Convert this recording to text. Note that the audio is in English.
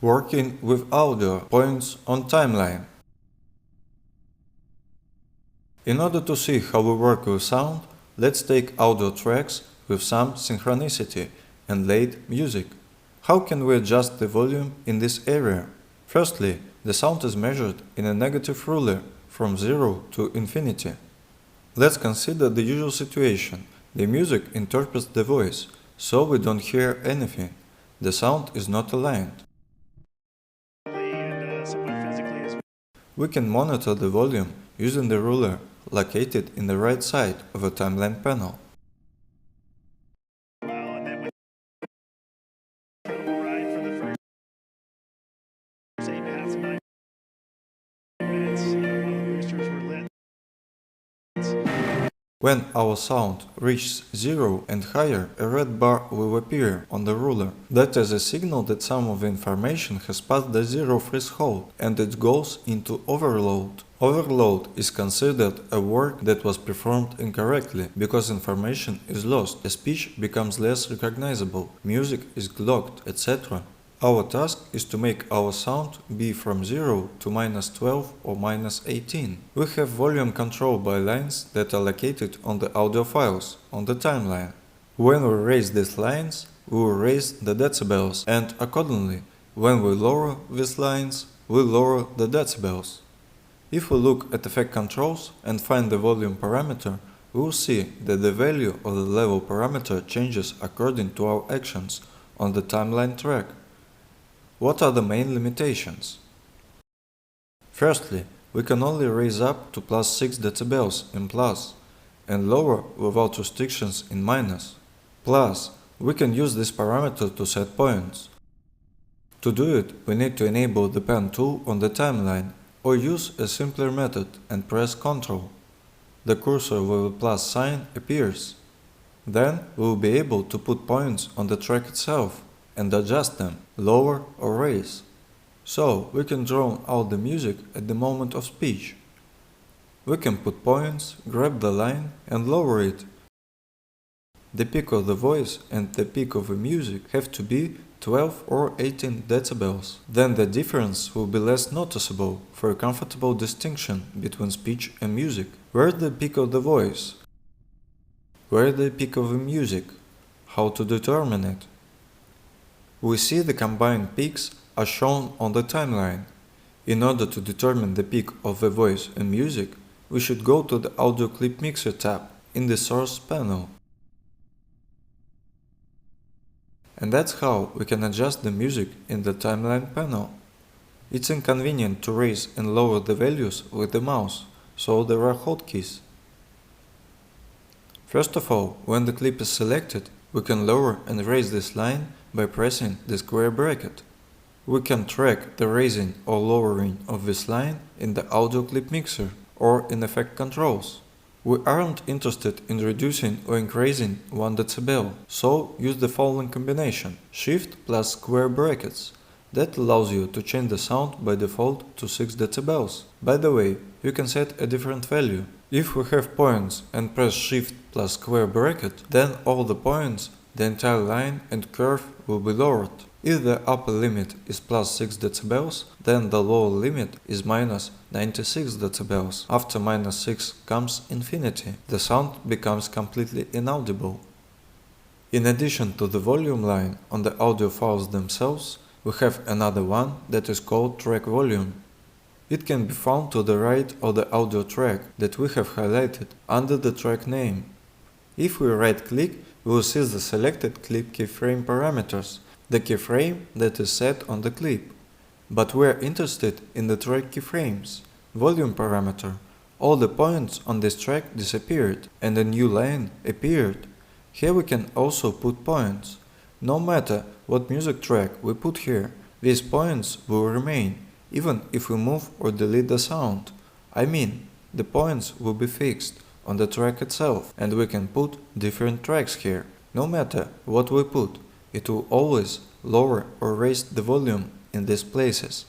Working with audio points on timeline. In order to see how we work with sound, let's take audio tracks with some synchronicity and laid music. How can we adjust the volume in this area? Firstly, the sound is measured in a negative ruler from 0 to infinity. Let's consider the usual situation. The music interprets the voice, so we don't hear anything. The sound is not aligned. We can monitor the volume using the ruler located in the right side of the timeline panel. When our sound reaches 0 and higher, a red bar will appear on the ruler. That is a signal that some of the information has passed the 0 threshold and it goes into overload. Overload is considered a work that was performed incorrectly because information is lost, a speech becomes less recognizable, music is clogged, etc. Our task is to make our sound be from 0 to -12 or -18. We have volume control by lines that are located on the audio files, on the timeline. When we raise these lines, we will raise the decibels, and accordingly, when we lower these lines, we lower the decibels. If we look at effect controls and find the volume parameter, we will see that the value of the level parameter changes according to our actions on the timeline track. What are the main limitations? Firstly, we can only raise up to +6 decibels in plus and lower without restrictions in minus. Plus, we can use this parameter to set points. To do it, we need to enable the pen tool on the timeline or use a simpler method and press Ctrl. The cursor with a plus sign appears. Then we will be able to put points on the track itself and adjust them, lower or raise. So we can drown out the music at the moment of speech. We can put points, grab the line and lower it. The peak of the voice and the peak of the music have to be 12 or 18 decibels. Then the difference will be less noticeable for a comfortable distinction between speech and music. Where is the peak of the voice? Where is the peak of the music? How to determine it? We see the combined peaks are shown on the timeline. In order to determine the peak of the voice and music, we should go to the Audio Clip Mixer tab in the Source panel. And that's how we can adjust the music in the timeline panel. It's inconvenient to raise and lower the values with the mouse, so there are hotkeys. First of all, when the clip is selected, we can lower and raise this line by pressing the square bracket. We can track the raising or lowering of this line in the Audio Clip Mixer or in Effect Controls. We aren't interested in reducing or increasing 1 decibel, so use the following combination: Shift plus square brackets. That allows you to change the sound by default to 6 decibels. By the way, you can set a different value. If we have points and press Shift plus square bracket, then all the points, the entire line and curve will be lowered. If the upper limit is +6 decibels, then the lower limit is -96 decibels. After -6 comes infinity. The sound becomes completely inaudible. In addition to the volume line on the audio files themselves, we have another one that is called track volume. It can be found to the right of the audio track that we have highlighted under the track name. If we right-click, we will see the selected clip keyframe parameters, the keyframe that is set on the clip. But we are interested in the track keyframes, volume parameter. All the points on this track disappeared and a new line appeared. Here we can also put points. No matter what music track we put here, these points will remain, even if we move or delete the sound. I mean, the points will be fixed on the track itself, and we can put different tracks here. No matter what we put, it will always lower or raise the volume in these places.